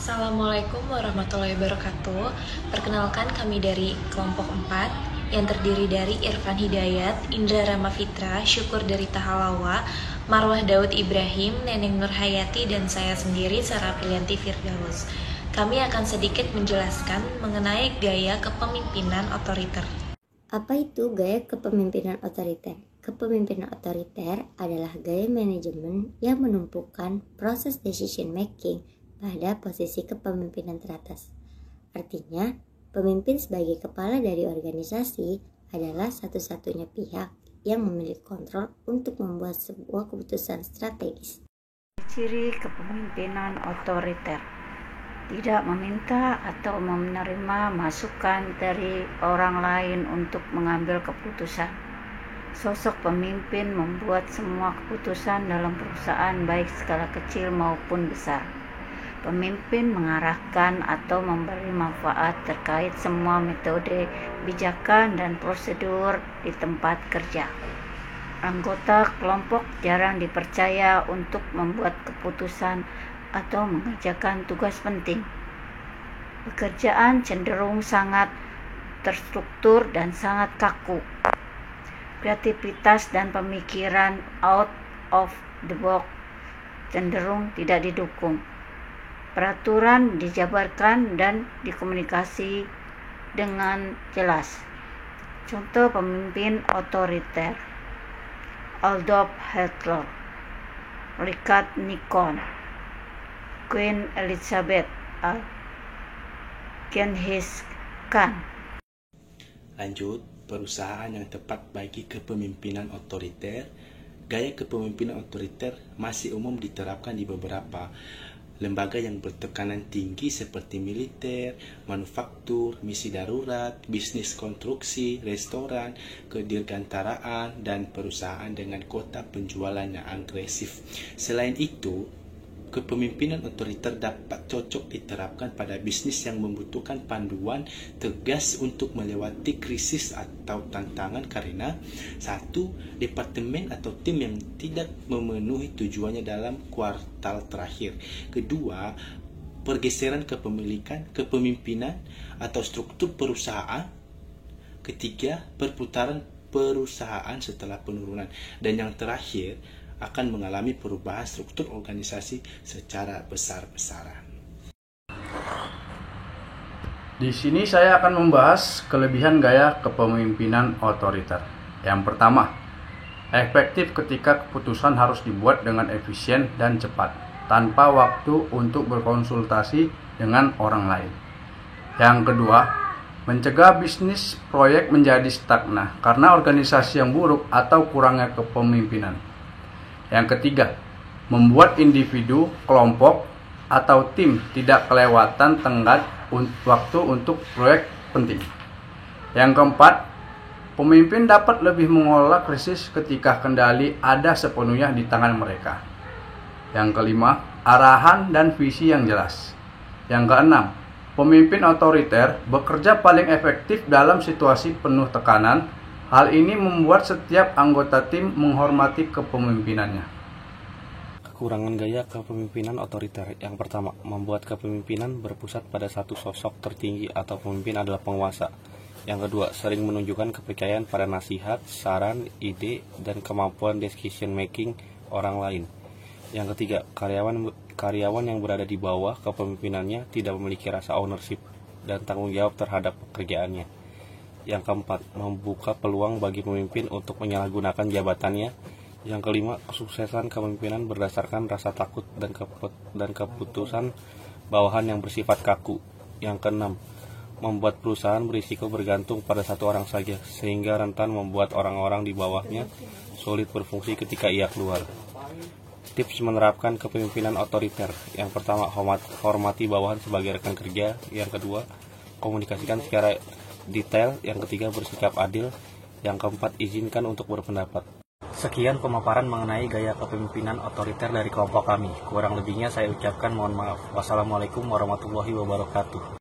Assalamualaikum warahmatullahi wabarakatuh. Perkenalkan, kami dari kelompok 4 yang terdiri dari Irfan Hidayat, Indra Ramafitra, Syukur dari Tahalawa, Marwah Daud Ibrahim, Neneng Nurhayati, dan saya sendiri Sarah Prilianti Firdaus. Kami akan sedikit menjelaskan mengenai gaya kepemimpinan otoriter. Apa itu gaya kepemimpinan otoriter? Kepemimpinan otoriter adalah gaya manajemen yang menumpukan proses decision making pada posisi kepemimpinan teratas. Artinya, pemimpin sebagai kepala dari organisasi adalah satu-satunya pihak yang memiliki kontrol untuk membuat sebuah keputusan strategis. Ciri kepemimpinan otoriter: tidak meminta atau menerima masukan dari orang lain untuk mengambil keputusan. Sosok pemimpin membuat semua keputusan dalam perusahaan, baik skala kecil maupun besar. Pemimpin mengarahkan atau memberi manfaat terkait semua metode, pijakan, dan prosedur di tempat kerja. Anggota kelompok jarang dipercaya untuk membuat keputusan atau mengerjakan tugas penting. Pekerjaan cenderung sangat terstruktur dan sangat kaku. Kreativitas dan pemikiran out of the box cenderung tidak didukung. Peraturan dijabarkan dan dikomunikasi dengan jelas. Contoh pemimpin otoriter: Adolf Hitler, Richard Nixon, Queen Elizabeth, Genghis Khan. Lanjut, perusahaan yang tepat bagi kepemimpinan otoriter. Gaya kepemimpinan otoriter masih umum diterapkan di beberapa lembaga yang bertekanan tinggi seperti militer, manufaktur, misi darurat, bisnis konstruksi, restoran, kedirgantaraan, dan perusahaan dengan kota penjualan yang agresif. Selain itu, kepemimpinan otoriter dapat cocok diterapkan pada bisnis yang membutuhkan panduan tegas untuk melewati krisis atau tantangan karena: 1. Departemen atau tim yang tidak memenuhi tujuannya dalam kuartal terakhir. 2. Pergeseran kepemimpinan atau struktur perusahaan. 3. Perputaran perusahaan setelah penurunan. Dan yang terakhir, akan mengalami perubahan struktur organisasi secara besar-besaran. Di sini saya akan membahas kelebihan gaya kepemimpinan otoriter. Yang pertama, efektif ketika keputusan harus dibuat dengan efisien dan cepat, tanpa waktu untuk berkonsultasi dengan orang lain. Yang kedua, mencegah bisnis proyek menjadi stagnan karena organisasi yang buruk atau kurangnya kepemimpinan. Yang ketiga, membuat individu, kelompok, atau tim tidak kelewatan tenggat waktu untuk proyek penting. Yang keempat, pemimpin dapat lebih mengelola krisis ketika kendali ada sepenuhnya di tangan mereka. Yang kelima, arahan dan visi yang jelas. Yang keenam, pemimpin otoriter bekerja paling efektif dalam situasi penuh tekanan. Hal ini membuat setiap anggota tim menghormati kepemimpinannya. Kekurangan gaya kepemimpinan otoriter. Yang pertama, membuat kepemimpinan berpusat pada satu sosok tertinggi atau pemimpin adalah penguasa. Yang kedua, sering menunjukkan kepercayaan pada nasihat, saran, ide, dan kemampuan decision making orang lain. Yang ketiga, karyawan yang berada di bawah kepemimpinannya tidak memiliki rasa ownership dan tanggung jawab terhadap pekerjaannya. Yang keempat, membuka peluang bagi pemimpin untuk menyalahgunakan jabatannya. Yang kelima, kesuksesan kepemimpinan berdasarkan rasa takut dan keputusan bawahan yang bersifat kaku. Yang keenam, membuat perusahaan berisiko bergantung pada satu orang saja, sehingga rentan membuat orang-orang di bawahnya sulit berfungsi ketika ia keluar. Tips menerapkan kepemimpinan otoriter: yang pertama, hormati bawahan sebagai rekan kerja. Yang kedua, komunikasikan secara detail. Yang ketiga, bersikap adil. Yang keempat, izinkan untuk berpendapat. Sekian pemaparan mengenai gaya kepemimpinan otoriter dari kelompok kami. Kurang lebihnya saya ucapkan mohon maaf. Wassalamualaikum warahmatullahi wabarakatuh.